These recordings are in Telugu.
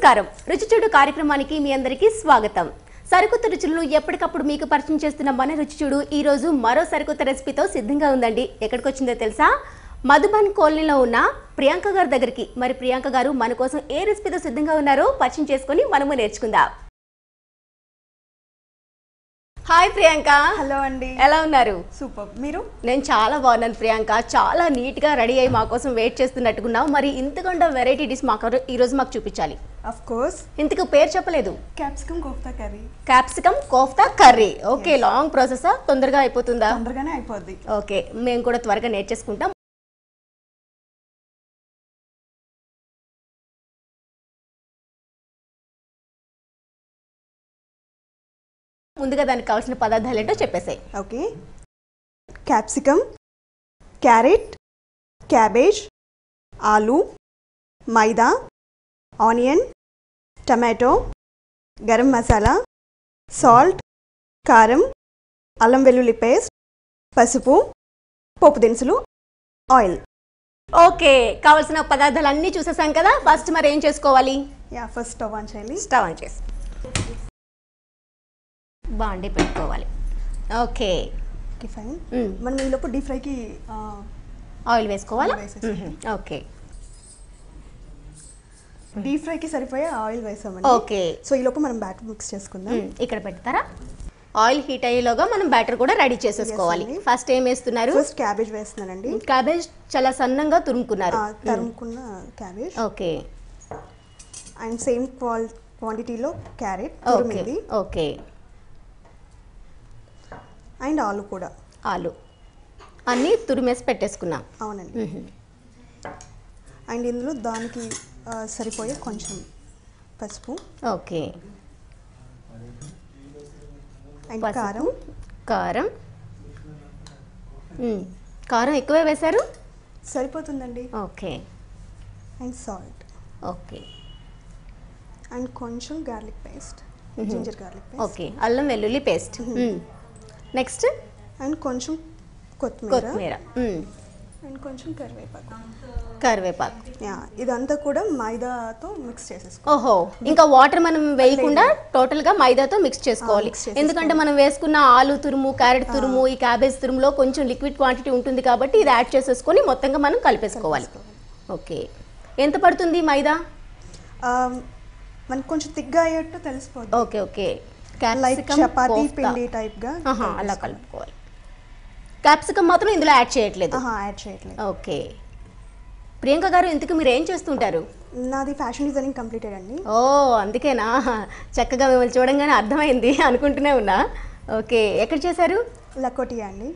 నమస్కారం రుచి చూడు కార్యక్రమానికి మీ అందరికీ స్వాగతం. సరికొత్త రుచులను ఎప్పటికప్పుడు మీకు పరిచయం చేస్తున్న మన రుచి చూడు ఈ రోజు మరో సరికొత్త రెసిపీతో సిద్ధంగా ఉందండి. ఎక్కడికి వచ్చిందో తెలుసా? మధుబన్ కాలనీలో ఉన్న ప్రియాంక గారి దగ్గరికి. మరి ప్రియాంక గారు మన కోసం ఏ రెసిపీతో సిద్ధంగా ఉన్నారో పరిచయం చేసుకొని మనము నేర్చుకుందాం. హాయ్ ప్రియాంక. హలో అండి, ఎలా ఉన్నారు? సూపర్. మీరు? నేను చాలా బాగున్నాను ప్రియాంక. చాలా నీట్గా రెడీ అయ్యి మా కోసం వెయిట్ చేస్తున్నట్టుకున్నావు. మరి ఇంతకంటే వెరైటీ డిష్ ఈరోజు మాకు చూపించాలి. Of course. ఇంతకు పేరు చెప్పలేదు. Capsicum kofta curry. Capsicum kofta curry. Okay, long process. తొందరగా అయిపోతుందా? తొందరగానే అయిపోద్ది. ఓకే, మేము కూడా త్వరగా నేర్చేసుకుంటాం. ముందుగా దానికి కావాల్సిన పదార్థాలు ఏంటో చెప్పేసాయి. ఓకే, క్యాప్సికమ్, క్యారెట్, క్యాబేజ్, ఆలు, మైదా, onion, tomato, garam masala, salt, కారం, అల్లం వెల్లుల్లి పేస్ట్, పసుపు, పోపు దినుసులు, ఆయిల్. ఓకే, కావాల్సిన పదార్థాలు అన్నీ చూసేసాం కదా. ఫస్ట్ మరి ఏం చేసుకోవాలి? ఫస్ట్ స్టవ్ ఆన్ చేయాలి. స్టవ్ ఆన్ చేసి బాండి పెట్టుకోవాలి. Okay okay, fine. మనం ఈలోపు డీప్ ఫ్రైకి ఆయిల్ వేసుకోవాలా? ఓకే, డీప్ ఫ్రైకి సరిపోయే ఆయిల్ వేసామండి. ఓకే, సో ఈలోపు మనం బ్యాటర్ మిక్స్ చేసుకుందాం. ఇక్కడ పెడతారా? ఆయిల్ హీట్ అయ్యేలోగా మనం బ్యాటర్ కూడా రెడీ చేసేసుకోవాలి. ఫస్ట్ ఏం వేస్తున్నారు? ఫస్ట్ క్యాబేజ్ వేస్తున్నానండి. క్యాబేజ్ చాలా సన్నంగా తురుముకున్నారు. తరుముకున్న క్యాబేజ్. ఓకే, అండ్ సేమ్ క్వాంటిటీలో క్యారెట్ తురిమింది. ఓకే, అండ్ ఆలు కూడా. ఆలు అన్నీ తురిమేసి పెట్టేసుకున్నాం. అవునండి. అండ్ ఇందులో దానికి సరిపోయే కొంచెం పసుపు. ఓకే, అండ్ కారం. కారం కారం ఎక్కువే వేశారు? సరిపోతుందండి. Okay, and salt. Okay, and కొంచెం garlic paste, ginger garlic paste. Okay, అల్లం వెల్లుల్లి పేస్ట్. నెక్స్ట్ అండ్ కొంచెం కొత్తిమీర. అండ్ కొంచెం కరివేపాకు. ఇదంతా కూడా మైదాతో మిక్స్ చేసేసుకోవాలి. ఓహో, ఇంకా వాటర్ మనం వేయకుండా టోటల్ గా మైదాతో మిక్స్ చేసుకోవాలి. ఎందుకంటే మనం వేసుకున్న ఆలు తురుము, క్యారెట్ తురుము, ఈ క్యాబేజ్ తురుములో కొంచెం లిక్విడ్ క్వాంటిటీ ఉంటుంది కాబట్టి ఇది యాడ్ చేసేసుకొని మొత్తంగా మనం కలిపేసుకోవాలి. ఓకే, ఎంత పడుతుంది మైదా? మనకు కొంచెం తిగ్గా అయ్యేట్టు తెలిసిపోతుంది. ఓకే, ఓకే, చపాతీ పిండి టైప్ గా అలా కలుపుకోవాలి. క్యాప్సికమ్ మాత్రం ఇందులో యాడ్ చేయట్లేదు. ఓకే, ప్రియాంక గారు ఇంతకు మీరు ఏం చేస్తుంటారు? నాది ఫ్యాషన్ డిజైనింగ్ కంప్లీటెడ్ అండి. ఓ, అందుకేనా? చక్కగా మిమ్మల్ని చూడంగానే అర్థమైంది అనుకుంటూనే ఉన్నా. ఓకే, ఎక్కడ చేశారు? లకోటియా అండి.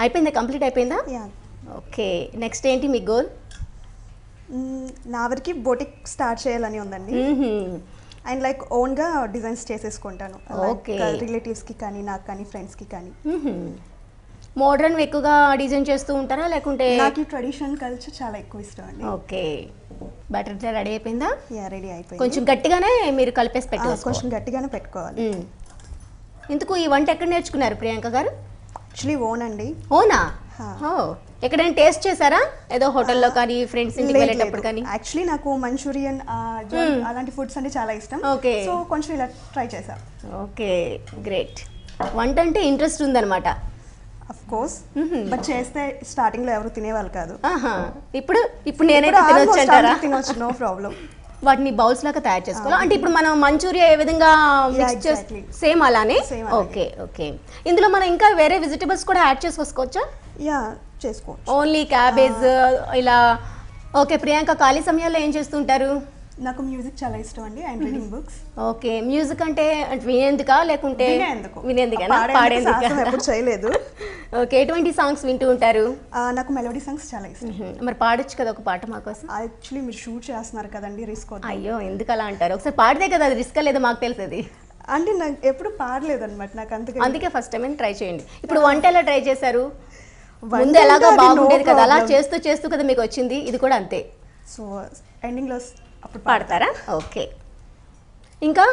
అయిపోయిందా? కంప్లీట్ అయిపోయిందా? ఓకే, నెక్స్ట్ ఏంటి మీ గోల్? నా వరకు బోటిక్ స్టార్ట్ చేయాలని ఉందండి. అండ్ లైక్ ఓన్గా డిజైన్స్ చేసేసుకుంటాను. ఓకే, రిలేటివ్స్కి కానీ, నాకు కానీ, ఫ్రెండ్స్కి కానీ. మోడర్న్ ఎక్కువగా డిజైన్ చేస్తూ ఉంటారా లేకుంటే? నాకు ట్రెడిషనల్ కల్చర్ చాలా ఎక్కువ ఇష్టం అండి. ఓకే, బటర్ రెడీ అయిపోయిందా? రెడీ అయిపోయింది. కొంచెం గట్టిగానే మీరు కలిపేసి పెట్టాలి. కొంచెం గట్టిగానే పెట్టుకోవాలి. ఇందుకు ఈ వంట ఎక్కడ నేర్చుకున్నారు ప్రియాంక గారు? యాక్చువల్లీ ఓన్ అండి. ఓనా? ఎక్కడైనా టేస్ట్ చేశారా? ఏదో హోటల్లో కానీ, ఫ్రెండ్స్ ఇంటికి వెళ్ళేటప్పుడు కానీ? యాక్చువల్లీ నాకు మంచూరియన్ అలాంటి ఫుడ్స్ అంటే చాలా ఇష్టం. ఓకే, సో కొంచెం ఇలా ట్రై చేశా. Okay, great. వంట అంటే ఇంట్రెస్ట్ ఉందన్నమాట. అఫ్ కోర్స్, బట్ చేస్తే స్టార్టింగ్ లో ఎవరు తినేవాళ్ళు కాదు. ఇప్పుడు నేనైతే తినొచ్చు అంటారా? తినొచ్చు, నో ప్రాబ్లం. వాటిని బౌల్స్ లాగా తయారు చేసుకోవాలి. అంటే ఇప్పుడు మనం మంచూరియా ఏ విధంగా మిక్స్ చేస్తాం సేమ్ అలానే. ఓకే, ఓకే, ఇందులో మనం ఇంకా వేరే వెజిటబుల్స్ కూడా యాడ్ చేసుకోవచ్చా? చేసుకోవచ్చు. ఓన్లీ క్యాబేజ్ ఇలా. ఓకే, ప్రియాంక ఖాళీ సమయాల్లో ఏం చేస్తుంటారు? నాకు మ్యూజిక్ చాలా ఇష్టం అండి. I am reading books. Okay, music అంటే వినేందుకా లేకుంటే? వినేందుకేనా? పాడేందుకా? ఎప్పుడు చేయలేదు. ఓకే, ఎటువంటి సాంగ్స్ వింటూ ఉంటారు? నాకు మెలోడీ సాంగ్స్ చాలా ఇష్టం. మరి పాడొచ్చు కదా ఒక పాట మా కోసం. యాక్చువల్లీ మీరు షూట్ చేస్తున్నారు కదండి, రిస్క్. అయ్యో, ఎందుకు అలా అంటారు? ఒకసారి పాడితే కదా అది రిస్క్ లేదో మాకు తెలుస్తుంది. అంటే నాకు ఎప్పుడు పాడలేదు అనమాట, నాకు అందుకే ఫస్ట్ టైం ట్రై చేయండి. ఇప్పుడు వంట ఎలా ట్రై చేశారు? ముందు ఎలాగో బాగుండేది కదా, అలా చేస్తూ చేస్తూ కదా మీకు వచ్చింది. ఇది కూడా అంతే. సో ఎండింగ్ లో అప్పుడు పాడతారా? ఓకే, ఇంకా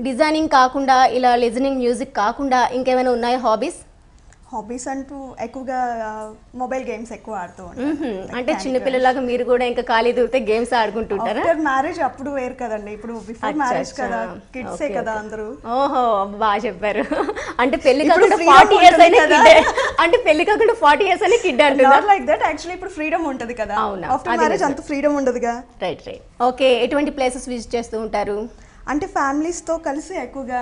డిజైనింగ్ కాకుండా, ఇలా లిజనింగ్ మ్యూజిక్ కాకుండా ఇంకేమైనా ఉన్నాయా హాబీస్? హాబీస్ అంటూ ఎక్కువగా మొబైల్ గేమ్స్ ఎక్కువ ఆడుతూ ఉంటాను. అంటే చిన్నపిల్లలాగా మీరు కూడా ఇంకా ఖాళీ దొరికితే గేమ్స్ ఆడుకుంటుంటారా? ఆఫ్టర్ మ్యారేజ్ అప్పుడు వేరు కదండి, ఇప్పుడు బిఫోర్ మ్యారేజ్ కదా, కిడ్సే కదా అందరూ. ఓహో బాగా చెప్పారు. అంటే పెళ్లి కాకుండా 40 years అయినా కిడ్, అంటే పెళ్లి కాకుండా 40 years అయినా కిడ్ అంటున్నా. నాట్ లైక్ దట్, యాక్చువల్లీ ఇప్పుడు ఫ్రీడమ్ ఉంటది కదా, ఆఫ్టర్ మ్యారేజ్ అంత ఫ్రీడమ్ ఉండదుగా. Right right. ఓకే, ఎటువంటి ప్లేసెస్ విజిట్ చేస్తూ ఉంటారు? అంటే ఫ్యామిలీస్ తో కలిసి ఎక్కువగా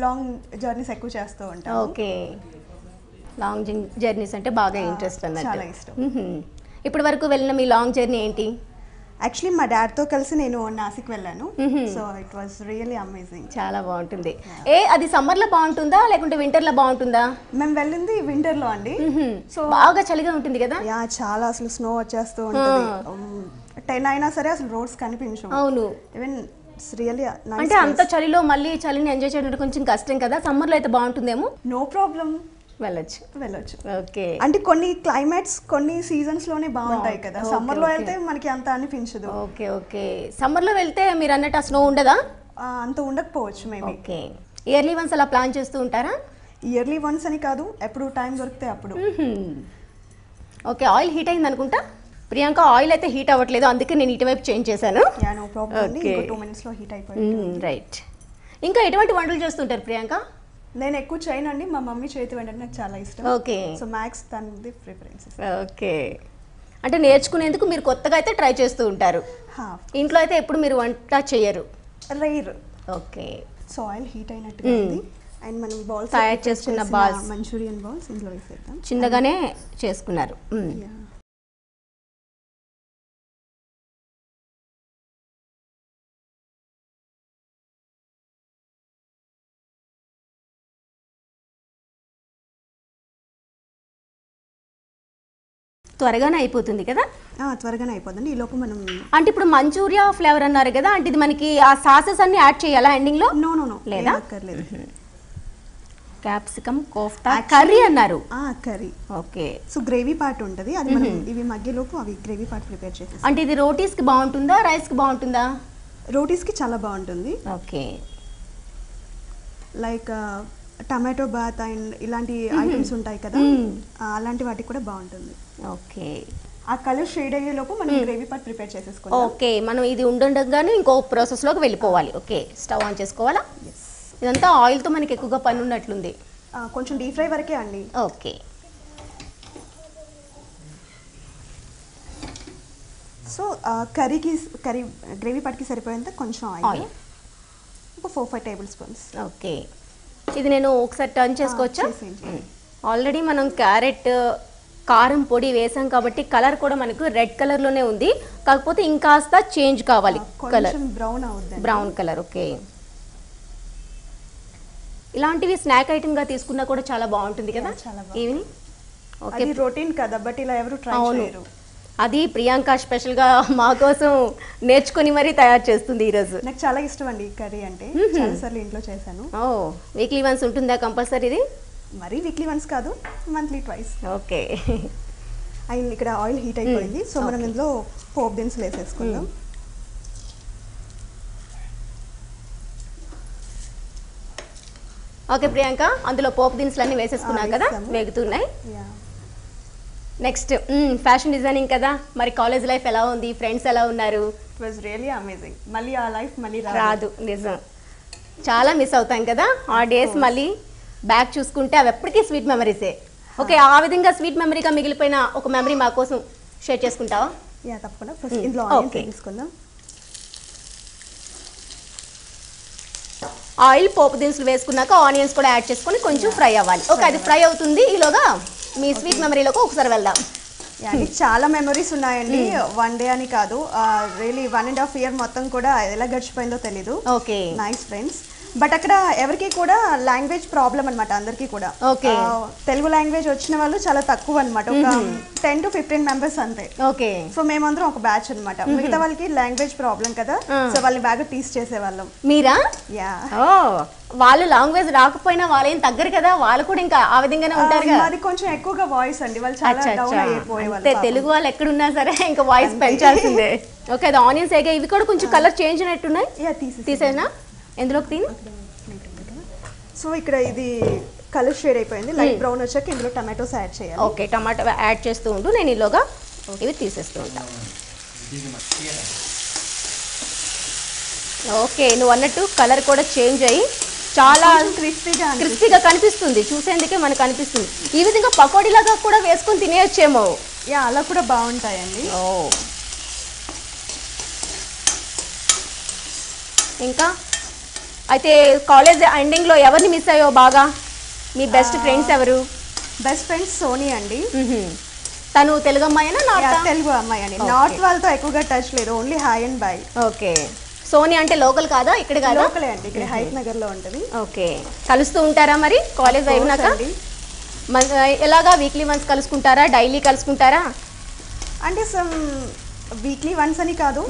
లాంగ్ జర్నీస్ ఎక్కువ చేస్తూ ఉంటాం. ఓకే, లాంగ్ జర్నీస్ అంటే బాగా ఇంట్రెస్ట్ అన్నట్టు. చాలా ఇష్టం. ఇప్పటి వరకు వెళ్ళిన మీ లాంగ్ జర్నీ ఏంటి? యాక్చువల్లీ మా డాడ్తో కలిసి నేను నాసిక్ వెళ్ళాను. So it was really amazing. చాలా బాగుంటుంది. అది సమ్మర్లో బాగుంటుందా లేకుంటే వింటర్లో బాగుంటుందా? మేము వెళ్ళింది వింటర్లో అండి. సో బాగా చలిగా ఉంటుంది కదా? యా, చాలా అసలు స్నో వచ్చేస్తూ ఉంటుంది. 10 అయినా సరే అసలు రోడ్స్ కనిపించవు. అవును, ఈవెన్ రియల్లీ అంటే అంత చలిలో మళ్ళీ చలిని ఎంజాయ్ చేయడం కొంచెం కష్టం కదా. సమ్మర్లో అయితే బాగుంటుందేమో. నో ప్రాబ్లం, వెళ్ళొచ్చు. ఓకే, అంటే కొన్ని క్లైమేట్స్ కొన్ని సీజన్స్ లోనే బాగుంటాయి కదా, సమ్మర్ లో వెళ్తే మనకి అంత అనిపించదు. Okay okay. సమ్మర్ లో వెళ్తే మీరు అన్నట్టు ఆ స్నో ఉండదా? అంత ఉండకపోవచ్చు మేబీ. ఓకే, ఇయర్లీ వన్స్ అలా ప్లాన్ చేస్తూ ఉంటారా? ఇయర్లీ వన్స్ అని కాదు, ఎప్పుడు టైం దొరికితే అప్పుడు. ఓకే, ఆయిల్ హీట్ అయింది అనుకుంటా. ప్రియాంక, ఆయిల్ అయితే హీట్ అవ్వట్లేదు, అందుకే నేను ఇటువైపు చేంజ్ చేశాను. Yeah, no problem. ఇంకో 2 minutes లో హీట్ అయిపోయింది. రైట్. ఇంకా ఎటువంటి వంటలు చేస్తుంటారు ప్రియాంక? నేను ఎక్కువ చేయను అండి, మా మమ్మీ చేతి వంట నాకు చాలా ఇష్టం. ఓకే, సో మ్యాక్స్ తనది ప్రిఫరెన్సెస్. ఓకే, అంటే నేర్చుకునేందుకు మీరు కొత్తగా అయితే ట్రై చేస్తూ ఉంటారు. ఇంట్లో అయితే ఎప్పుడు మీరు వంట చేయరు? Rare. Okay, so oil heat అయినట్టుగా ఉంది. అండ్ మనం బాల్స్ తయారు చేసుకున్న బాల్స్, మంచూరియన్ బాల్స్ ఇంట్లో వేసేద్దాం. చిన్నగానే చేసుకున్నారు. త్వరగానే అయిపోతుంది కదా? త్వరగానే అయిపోతుంది. ఈ లోపు మనం, అంటే ఇప్పుడు మంచూరియా ఫ్లేవర్ అన్నారు కదా, అంటే ఇది మనకి ఆ సాసెస్ అన్ని యాడ్ చేయాలా ఎండింగ్ లో? నో నో నో, లేదా? క్యాప్సికమ్ కోఫ్తా కర్రీ అన్నారు. Curry. Okay, so gravy part ఉంటుంది, అది మనం ఇవి మధ్యలోపు అవి గ్రేవీ పార్ట్ ప్రిపేర్ చేసేసి. అంటే ఇది రోటీస్ కి బాగుంటుందా, రైస్ కి బాగుంటుందా? రోటీస్ కి చాలా బాగుంటుంది. Okay, like tomato bath and ఇలాంటి ఐటమ్స్ ఉంటాయి కదా, అలాంటి వాటికి కూడా బాగుంటుంది. ఓకే, ఆ కలర్ షేడ్ అయ్యే లోపు మనం గ్రేవీ పార్ట్ ప్రిపేర్ చేసేసుకోవాలి. ఓకే, మనం ఇది ఉండగానే ఇంకో ప్రాసెస్ లోకి వెళ్ళిపోవాలి. ఓకే, స్టవ్ ఆన్ చేసుకోవాలా? ఇదంతా ఆయిల్ తో మనకి ఎక్కువగా పని ఉన్నట్లుంది. కొంచెం డీప్ ఫ్రై వరకే అండి. ఓకే, సో కర్రీ గ్రేవీ పార్ట్కి సరిపోయేంత కొంచెం ఆయిల్, ఒక 4-5 tablespoons. ఓకే, ఇది నేను ఒకసారి టర్న్ చేసుకోవచ్చా? ఆల్రెడీ మనం క్యారెట్ కారం పొడి వేసాం కాబట్టి కలర్ కూడా మనకు రెడ్ కలర్ లోనే ఉంది, కాకపోతే ఇంకాస్త చేంజ్ కావాలి కలర్, బ్రౌన్ కలర్. ఓకే, ఇలాంటివి స్నాక్ ఐటమ్ గా తీసుకున్నా కూడా చాలా బాగుంటుంది కదా ఈవినింగ్. ఓకే, రొటీన్ కదా, బట్ ఇలా ఎవరు ట్రై చేయరు. అది ప్రియాంక స్పెషల్ గా మా కోసం నేర్చుకుని మరీ తయారు చేస్తుంది ఈరోజు. నాకు చాలా ఇష్టం అండి కర్రీ అంటే, చాలాసార్లు ఇంట్లో చేశాను. వీక్లీ వన్స్ ఉంటుందా కంపల్సరీ ఇది? మరి వీక్లీ వన్స్ కాదు, మంత్లీ ట్వైస్. ఓకే, అండ్ ఇక్కడ ఆయిల్ హీట్ అయిపోయింది, సో మనం ఇందులో పోపు దినుసులు వేసేసుకుందాం. ఓకే ప్రియాంక, అందులో పోపు దినుసులు అన్ని వేసేసుకున్నాం కదా, వేగుతున్నాయి. నెక్స్ట్ ఫ్యాషన్ డిజైనింగ్ కదా, మరి కాలేజ్ లైఫ్ ఎలా ఉంది, ఫ్రెండ్స్ ఎలా ఉన్నారు? It was really amazing. మళ్ళీ ఆ లైఫ్ మళ్ళీ రాదు, నిజం. చాలా మిస్ అవుతాం కదా ఆ డేస్. మళ్ళీ బ్యాక్ చూసుకుంటే అవి ఎప్పటికీ స్వీట్ మెమరీసే. ఓకే, ఆ విధంగా స్వీట్ మెమరీగా మిగిలిపోయిన ఒక మెమరీ మా కోసం షేర్ చేసుకుంటావా? యా, తప్పకుండా. ఫస్ట్ ఇందులో ఆనియన్స్ తీసుకుందాం. ఆయిల్, పోపు దినుసులు వేసుకున్నాక ఆనియన్స్ కూడా యాడ్ చేసుకొని కొంచెం ఫ్రై అవ్వాలి. ఓకే, అది ఫ్రై అవుతుంది. ఈలోగా మీ స్వీట్ మెమరీలోకి ఒకసారి వెళ్దాం. చాలా మెమరీస్ ఉన్నాయండి, 1 day అని కాదు, రియలీ 1.5 year మొత్తం కూడా ఎలా గడిచిపోయిందో తెలీదు. Okay, nice friends. బట్ అక్కడ ఎవరికి కూడా లాంగ్వేజ్ ప్రాబ్లం అనమాట, అందరికీ కూడా. ఓకే, తెలుగు లాంగ్వేజ్ వచ్చిన వాళ్ళు చాలా తక్కువ అనమాట, ఒక 10 to 15 members అంతే. ఓకే, సో మేమందరం ఒక బ్యాచ్ అనమాట. మిగతా వాళ్ళకి లాంగ్వేజ్ ప్రాబ్లం కదా, సో వాళ్ళని బాగా టీస్ చేసేవాళ్ళం. మీరా? యా. వాళ్ళు లాంగ్వేజ్ రాకపోయినా వాళ్ళేం తగ్గరు కదా, వాళ్ళు కూడా ఇంకా ఆ విధంగానే ఉంటారు కదా. అది కొంచెం ఎక్కువగా వాయిస్ అండి, వాళ్ళు చాలా డౌన్ అయిపోయేవాళ్ళు. తెలుగు వాళ్ళు ఎక్కడున్నా సరే ఇంకా వాయిస్ పెంచాల్సిందే. ఓకే, అది ఆనియన్స్ ఏగా ఇవి కూడా కొంచెం కలర్ చేంజ్ అయినట్టున్నాయి. తీసేనా? ఎందులోకి తీను? సో ఇక్కడ ఇది కలర్ షేడ్ అయిపోయింది. లైట్ బ్రౌన్ వచ్చాక ఇందులో టమాటోస్ యాడ్ చేయాలి. ఓకే, టమాటో యాడ్ చేస్తూ ఉంటూ నేను ఈలోగా ఇవి తీసేస్తూ ఉంటాను. ఓకే, నువ్వు అన్నట్టు కలర్ కూడా చేంజ్ అయ్యి చాలా క్రిస్పీగా కనిపిస్తుంది. చూసేందుకే మనకు అనిపిస్తుంది. ఈ విధంగా పకోడీలాగా కూడా వేసుకొని తినేయచ్చేమో. అలా కూడా బాగుంటాయండి. ఓ, ఇంకా అయితే కాలేజ్ ఎండింగ్లో ఎవరిని మిస్ అయ్యో బాగా? మీ బెస్ట్ ఫ్రెండ్స్ ఎవరు? బెస్ట్ ఫ్రెండ్స్ సోనీ అండి. తను తెలుగు అమ్మాయినా? తెలుగు అమ్మాయి అండి. నార్త్ వాళ్ళతో ఎక్కువగా టచ్ లేదు, only hi and bye. Okay, Soni అంటే లోకల్ కాదా? ఇక్కడ కాదా? లోకలే అండి, ఇక్కడ హైత్ నగర్ లో ఉంటుంది. ఓకే, కలుస్తూ ఉంటారా మరి కాలేజ్ అయినాక? ఎలాగా వీక్లీ వన్స్ కలుసుకుంటారా, డైలీ కలుసుకుంటారా? అంటే సమ్ వీక్లీ వన్స్ అని కాదు,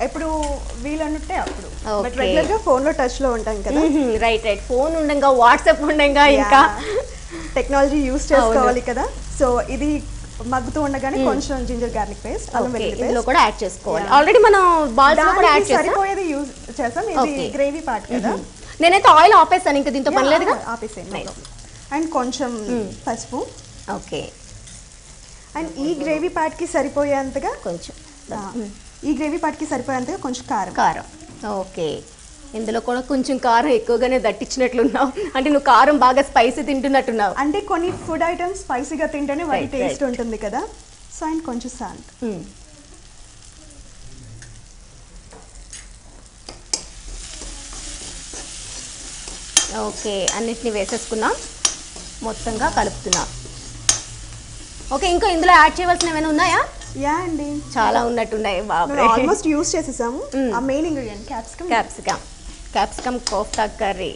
ఎప్పుడు వీలుంటే అప్పుడు. బట్ రెగ్యులర్ గా ఫోన్ లో టచ్ లో ఉంటాం కదా. రైట్ రైట్, ఫోన్ ఉండగా వాట్సాప్ ఉండగా ఇంకా టెక్నాలజీ యూస్ చేసుకోవాలి కదా. సో ఇది మగ్గుతూ ఉండగానే కొంచెం జింజర్ గార్లిక్ పేస్ట్, అల్లం వెల్లుల్లి పేస్ట్ ఇందులో కూడా యాడ్ చేసుకోవాలి. ఆల్రెడీ మనం బాల్స్ లో కూడా యాడ్ చేసాం. సరిపోయేది యూస్ చేసాం. ఇది గ్రేవీ పార్ట్ కదా. నేనైతే ఆయిల్ ఆపేసాను, ఇంకా దీంతో పని లేదుగా. ఆపేసాను. అండ్ కొంచెం పసుపు. ఓకే, అండ్ ఈ గ్రేవీ పార్ట్ కి సరిపోయేంతగా కొంచెం కొంచెం కారం. ఓకే, ఇందులో కూడా కొంచెం కారం ఎక్కువగానే దట్టించినట్లున్నావు. అంటే నువ్వు కారం బాగా స్పైసీ తింటున్నట్టున్నావు. అంటే కొన్ని ఫుడ్ ఐటమ్స్ స్పైసీగా తింటేనే వాటి టేస్ట్ ఉంటుంది కదా. సో అండ్ కొంచెం సాల్ట్. ఓకే, అన్నిటిని వేసేసుకున్నాం, మొత్తంగా కలుపుతున్నాం. ఓకే, ఇంకా ఇందులో యాడ్ చేయవలసినవి ఏమైనా ఉన్నాయా? అండి, చాలా ఉన్నట్టున్నాయి. బాబా, ఆల్మోస్ట్ యూస్ చేసేసాము. ఆ main ingredient capsicum kofta curry.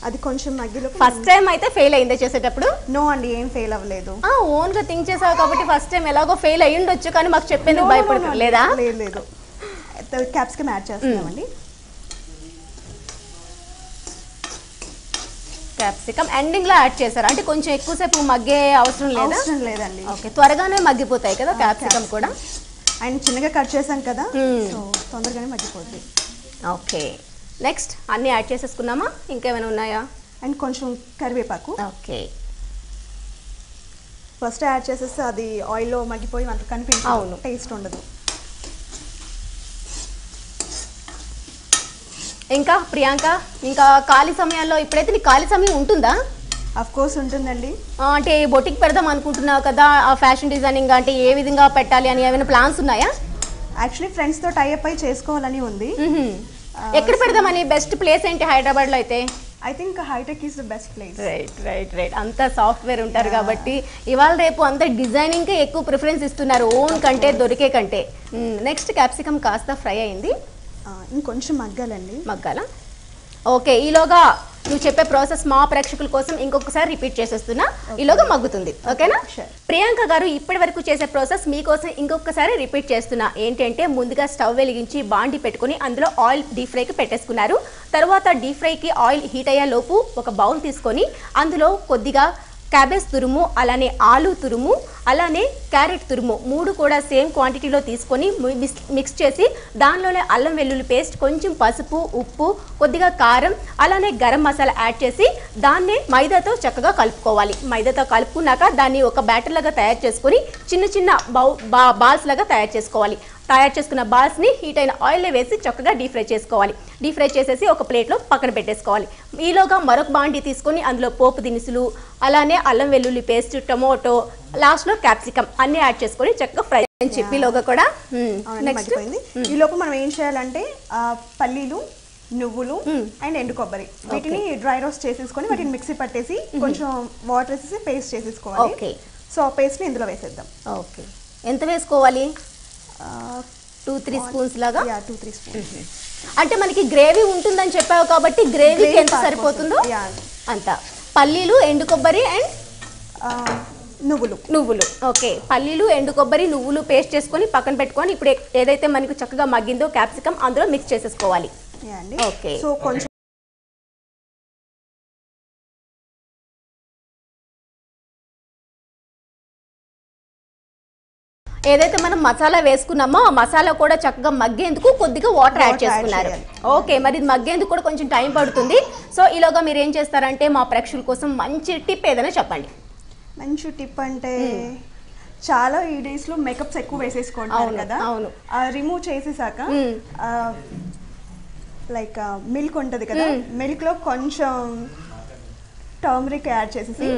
అది కొంచెం మగ్గిలో. ఫస్ట్ టైం అయితే ఫెయిల్ అయిందే చేసేటప్పుడు? నో అండి, ఏం ఫెయిల్ అవ్వలేదు. ఓన్ గా థింక్ చేసావు కాబట్టి ఫస్ట్ టైం ఎలాగో ఫెయిల్ అయ్యి ఉండొచ్చు, కానీ మాకు చెప్పేందుకు భయపడలేదా? లేదు, క్యాప్సికమ్ యాడ్ చేస్తున్నామండి. క్యాప్సికమ్ ఎండింగ్ లో యాడ్ చేశారు అంటే కొంచెం ఎక్కువసేపు మగ్గే అవసరం లేదండి. ఓకే, త్వరగానే మగ్గిపోతాయి కదా క్యాప్సికమ్ కూడా. అండ్ చిన్నగా కట్ చేసాం కదా, సో తొందరగానే మగ్గిపోద్ది. ఓకే, నెక్స్ట్ అన్ని యాడ్ చేసేసుకున్నామా? ఇంకేమైనా ఉన్నాయా? అండ్ కొంచెం కరివేపాకు. ఓకే, ఫస్ట్ యాడ్ చేసేస్తే అది ఆయిల్లో మగ్గిపోయి మనకు కనిపించదు. అవును, టేస్ట్ ఉండదు. ఇంకా ప్రియాంక, ఇంకా ఖాళీ సమయాల్లో ఇప్పుడైతే నీకు ఖాళీ సమయం ఉంటుందా? అఫ్ కోర్స్ ఉంటుందండి. అంటే బొటిక్ పెడదాం అనుకుంటున్నావు కదా, ఆ ఫ్యాషన్ డిజైనింగ్ అంటే ఏ విధంగా పెట్టాలి అని ఏమైనా ప్లాన్స్ ఉన్నాయా? యాక్చువల్లీ ఫ్రెండ్స్ తో టైఅప్ అయి చేసుకోవాలని ఉంది. ఎక్కడ పెడదామని? బెస్ట్ ప్లేస్ ఏంటి హైదరాబాద్ లో అయితే? I think Hitec is the best place. Right, అంతా సాఫ్ట్వేర్ ఉంటారు కాబట్టి ఇవాళ రేపు అంతా డిజైనింగ్కే ఎక్కువ ప్రిఫరెన్స్ ఇస్తున్నారు, ఓన్ కంటే దొరికే కంటే. నెక్స్ట్ క్యాప్సికమ్ కాస్త ఫ్రై అయింది, ఇంకొంచెం మగ్గాల. ఓకే, ఈలోగా నువ్వు చెప్పే ప్రాసెస్ మా ప్రేక్షకుల కోసం ఇంకొకసారి రిపీట్ చేసేస్తున్నా, ఈలోగా మగ్గుతుంది. ఓకేనా? ప్రియాంక గారు ఇప్పటి వరకు చేసే ప్రాసెస్ మీకోసం ఇంకొకసారి రిపీట్ చేస్తున్నా. ఏంటంటే ముందుగా స్టవ్ వెలిగించి బాండి పెట్టుకుని అందులో ఆయిల్ డీప్ ఫ్రైకి పెట్టేసుకున్నారు. తర్వాత డీప్ ఫ్రైకి ఆయిల్ హీట్ అయ్యే లోపు ఒక బౌల్ తీసుకొని అందులో కొద్దిగా క్యాబేజ్ తురుము, అలానే ఆలు తురుము, అలానే క్యారెట్ తురుము 3 కూడా సేమ్ క్వాంటిటీలో తీసుకొని మిక్స్ చేసి దానిలోనే అల్లం వెల్లుల్లి పేస్ట్, కొంచెం పసుపు, ఉప్పు, కొద్దిగా కారం, అలానే గరం మసాలా యాడ్ చేసి దాన్నే మైదాతో చక్కగా కలుపుకోవాలి. మైదాతో కలుపుకున్నాక దాన్ని ఒక బ్యాటర్ లాగా తయారు చేసుకొని చిన్న చిన్న బాల్స్ లాగా తయారు చేసుకోవాలి. తయారు చేసుకున్న బాల్స్ని హీట్ అయిన ఆయిల్లో వేసి చక్కగా డీప్ ఫ్రై చేసుకోవాలి. డీప్ ఫ్రై చేసేసి ఒక ప్లేట్లో పక్కన పెట్టేసుకోవాలి. ఈలోగా మరొక బాండి తీసుకొని అందులో పోపు దినుసులు, అలానే అల్లం వెల్లుల్లి పేస్ట్, టొమాటో, లాస్ట్లో క్యాప్సికమ్ అన్ని యాడ్ చేసుకొని చక్కగా ఫ్రై అని చెప్పిలోగా కూడా. నెక్స్ట్ ఈ లోపు మనం ఏం చేయాలంటే పల్లీలు, నువ్వులు అండ్ ఎండు కొబ్బరి వీటిని డ్రై రోస్ట్ చేసేసుకొని వాటిని మిక్సీ పట్టేసి కొంచెం వాటర్ వేసేసి పేస్ట్ చేసేసుకోవాలి. సో ఆ పేస్ట్ని ఇందులో వేసేద్దాం. ఓకే, ఎంత వేసుకోవాలి? 2-3 స్పూన్స్ లాగా. 2-3 స్పూన్స్. అంటే మనకి గ్రేవీ ఉంటుందని చెప్పావు కాబట్టి గ్రేవీకి ఎంత సరిపోతుందో అంత. పల్లీలు, ఎండు కొబ్బరి అండ్ నువ్వులు. ఓకే, పల్లీలు, ఎండు కొబ్బరి, నువ్వులు పేస్ట్ చేసుకొని పక్కన పెట్టుకొని ఇప్పుడు ఏదైతే మనకు చక్కగా మగ్గిందో క్యాప్సికమ్ అందులో మిక్స్ చేసేసుకోవాలి. ఓకే, సో కొంచెం ఏదైతే మనం మసాలా వేసుకున్నామో ఆ మసాలా కూడా చక్కగా మగ్గేందుకు కొద్దిగా వాటర్ యాడ్ చేసుకున్నారు. ఓకే, మరి ఇది మగ్గేందుకు కూడా కొంచెం టైం పడుతుంది. సో ఈలోగా మీరు ఏం చేస్తారంటే మా ప్రేక్షకుల కోసం మంచి టిప్ ఏదైనా చెప్పండి. మంచి టిప్ అంటే చాలా ఈ డేస్ లో మేకప్స్ ఎక్కువ వేసేసుకుంటారు కదా, రిమూవ్ చేసేసాక లైక్ మిల్క్ ఉంటుంది కదా, మిల్క్ లో కొంచెం టర్మరిక్ యాడ్ చేసేసి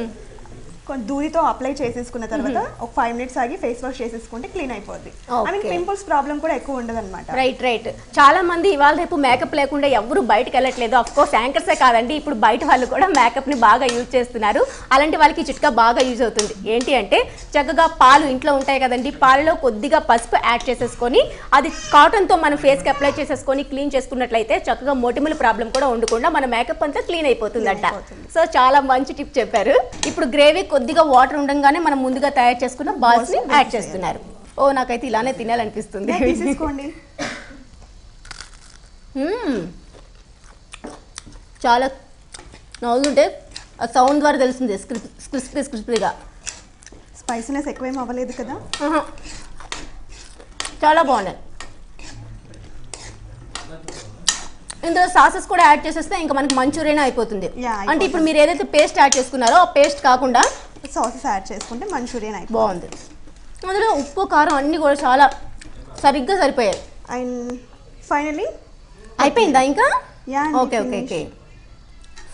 కొంచెం దూదితో అప్లై చేసేసుకున్న తర్వాత ఒక 5 minutes ఆగి ఫేస్ వాష్ చేసేసుకుంటే క్లీన్ అయిపోద్ది. ఐ మీన్ పింపుల్స్ ప్రాబ్లం కూడా ఎక్కువ ఉండదు అనమాట. రైట్. చాలా మంది ఇవాళ రేపు మేకప్ లేకుండా ఎవరు బయటకు వెళ్ళట్లేదు. అఫ్ కోర్స్ యాంకర్సే కాదండి, ఇప్పుడు బయట వాళ్ళు కూడా మేకప్ ని బాగా యూజ్ చేస్తున్నారు. అలాంటి వాళ్ళకి చిట్కా బాగా యూజ్ అవుతుంది. ఏంటి అంటే చక్కగా పాలు ఇంట్లో ఉంటాయి కదండి, పాలలో కొద్దిగా పసుపు యాడ్ చేసేసుకొని అది కాటన్ తో మన ఫేస్ కి అప్లై చేసేసుకొని క్లీన్ చేసుకున్నట్లయితే చక్కగా మొటిమల ప్రాబ్లం కూడా ఉండకుండా మన మేకప్ అంతా క్లీన్ అయిపోతుందంట. సో చాలా మంచి టిప్ చెప్పారు. ఇప్పుడు గ్రేవీ కొద్దిగా వాటర్ ఉండగానే మనం ముందుగా తయారు చేసుకున్న బాల్స్ ని యాడ్ చేస్తున్నారు. ఓ నాకైతే ఇలానే తినాలనిపిస్తుంది. చాలా నవ్వుతుంటే ఆ సౌండ్ ద్వారా తెలుస్తుంది క్రిస్పీగా. స్పైసీనెస్ ఎక్కువేం అవ్వలేదు కదా, చాలా బాగున్నాయి. ఇందులో సాసెస్ కూడా యాడ్ చేసేస్తే ఇంకా మనకి మంచూరియన్ అయిపోతుంది. అంటే ఇప్పుడు మీరు ఏదైతే పేస్ట్ యాడ్ చేసుకున్నారో ఆ పేస్ట్ కాకుండా సాసెస్ యాడ్ చేసుకుంటే మంచూరియన్ అయిపోతుంది. బాగుంది. అందులో ఉప్పు కారం అన్నీ కూడా చాలా సరిగ్గా సరిపోయాయి. అండ్ ఫైనలీ అయిపోయిందా ఇంకా? ఓకే.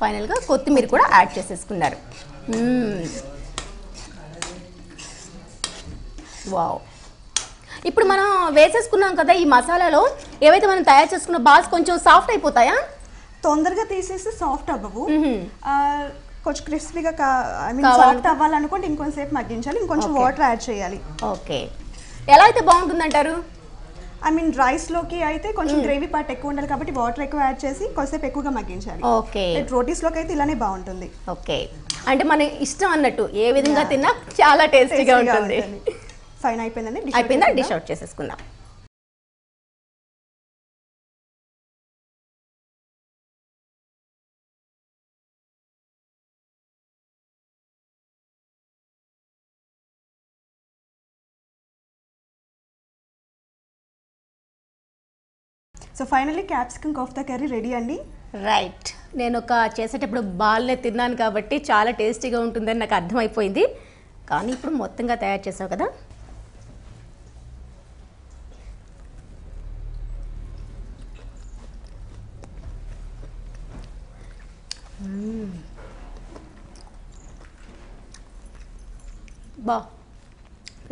ఫైనల్గా కొత్తిమీర కూడా యాడ్ చేసేసుకున్నారు. వావ్. ఇప్పుడు మనం వేసేసుకున్నాం కదా ఈ మసాలాలో, ఏవైతే మనం తయారు చేసుకున్న బాల్స్ కొంచెం సాఫ్ట్ అయిపోతాయా? తొందరగా తీసేస్తే సాఫ్ట్ అవ్వవు, కొంచెం క్రిస్పీగా సాఫ్ట్ అవ్వాలనుకుంటే ఇంకొంచెంసేపు మగ్గించాలి, ఇంకొంచెం వాటర్ యాడ్ చేయాలి. ఓకే, ఎలా అయితే బాగుంటుంది అంటారు? ఐ మీన్ రైస్ లోకి అయితే కొంచెం గ్రేవీ పార్ట్ ఎక్కువ ఉండాలి కాబట్టి వాటర్ ఎక్కువ యాడ్ చేసి కొంచెంసేపు ఎక్కువగా మగ్గించాలి. ఓకే. రోటీస్ లోకి అయితే ఇలానే బాగుంటుంది. ఓకే, అంటే మన ఇష్టం అన్నట్టు ఏ విధంగా తిన్నా చాలా టేస్టీగా ఉంటుంది. ఫైన్ అయిపోయిందండి. అయిపోయిందా? డిష్ అవుట్ చేసేసుకుందాం. So finally capsicum kofta curry ready అండి. రైట్. నేను ఒక చేసేటప్పుడు బాల్నే తిన్నాను కాబట్టి చాలా టేస్టీగా ఉంటుందని నాకు అర్థమైపోయింది. కానీ ఇప్పుడు మొత్తంగా తయారు చేసావు కదా,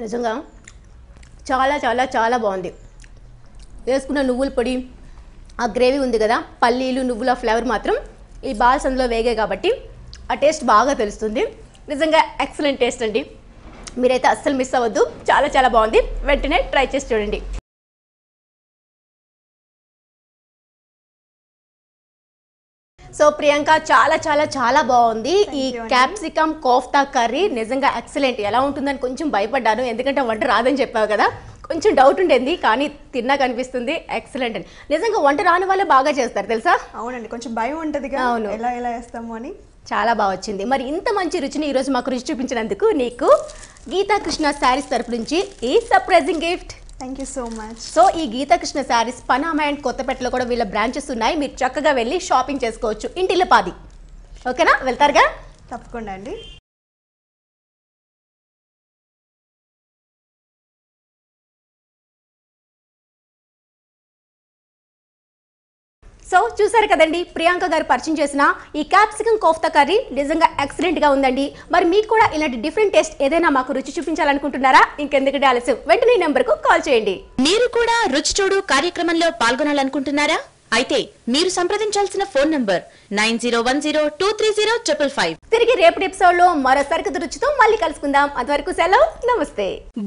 నిజంగా చాలా చాలా చాలా బాగుంది. వేసుకున్న నువ్వుల పొడి, ఆ గ్రేవీ ఉంది కదా, పల్లీలు నువ్వుల ఫ్లేవర్ మాత్రం ఈ బాల్స్ అందులో వేగాయి కాబట్టి ఆ టేస్ట్ బాగా తెలుస్తుంది. నిజంగా ఎక్సలెంట్ టేస్ట్ అండి. మీరైతే అస్సలు మిస్ అవ్వద్దు, చాలా చాలా బాగుంది. వెంటనే ట్రై చేసి చూడండి. సో ప్రియాంక, చాలా చాలా చాలా బాగుంది ఈ క్యాప్సికమ్ కోఫ్తా కర్రీ. నిజంగా ఎక్సలెంట్. ఎలా ఉంటుందని కొంచెం భయపడ్డాను, ఎందుకంటే వంట రాదని చెప్పావు కదా, కొంచెం డౌట్ ఉండేది. కానీ తిన్నా కనిపిస్తుంది ఎక్సలెంట్ అని. నిజంగా వంట రాని వాళ్ళే బాగా చేస్తారు తెలుసా? అవునండి, కొంచెం భయం ఉంటుంది. అవును, ఎలా ఎలా వేస్తాము అని. చాలా బాగా వచ్చింది. మరి ఇంత మంచి రుచిని ఈరోజు మాకు రుచి చూపించినందుకు నీకు గీతాకృష్ణ శారీస్ తరపు నుంచి ఈ surprising gift. Thank you so much. So ఈ గీతాకృష్ణ శారీస్ పనామా అండ్ కొత్తపేటలో కూడా వీళ్ళ బ్రాంచెస్ ఉన్నాయి. మీరు చక్కగా వెళ్ళి షాపింగ్ చేసుకోవచ్చు. ఇంటిలో పాది. ఓకేనా? వెళ్తారుగా? తప్పకుండా అండి. సో చూసారు కదండి, ప్రియాంక గారు పరిచయం చేసిన ఈ క్యాప్సికమ్ కోఫ్తా కర్రీ నిజంగా ఎక్సలెంట్ గా ఉందండి. మరి మీకు కూడా ఇలాంటి డిఫరెంట్ టేస్ట్ ఏదైనా మాకు రుచి చూపించాలనుకుంటున్నారా? ఇంకెందుకంటే ఆలస్యం, వెంటనే ఈ నెంబర్ కు కాల్ చేయండి. మీరు కూడా రుచి చూడు కార్యక్రమంలో పాల్గొనాలనుకుంటున్నారా? అయితే మీరు సంప్రదించాల్సిన ఫోన్ నంబర్ 9010230555. తిరిగి రేపటి ఎపిసోడ్ లో మరో సరికొత్త రుచితో మళ్ళీ కలుసుకుందాం. అంతవరకు సెలవు, నమస్తే.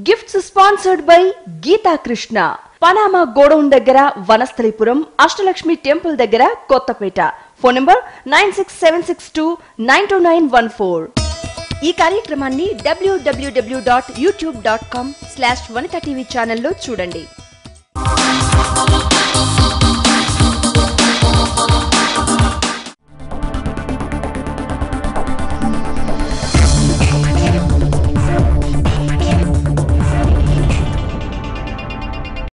Gifts sponsored by Geetha Krishna, Panama godown దగ్గర, వనస్థలిపురం, అష్టలక్ష్మి టెంపుల్ దగ్గర, కొత్తపేట. Phone number 9676292914. ఈ కార్యక్రమాన్ని www.youtube.com/vanitatv ఛానల్లో చూడండి.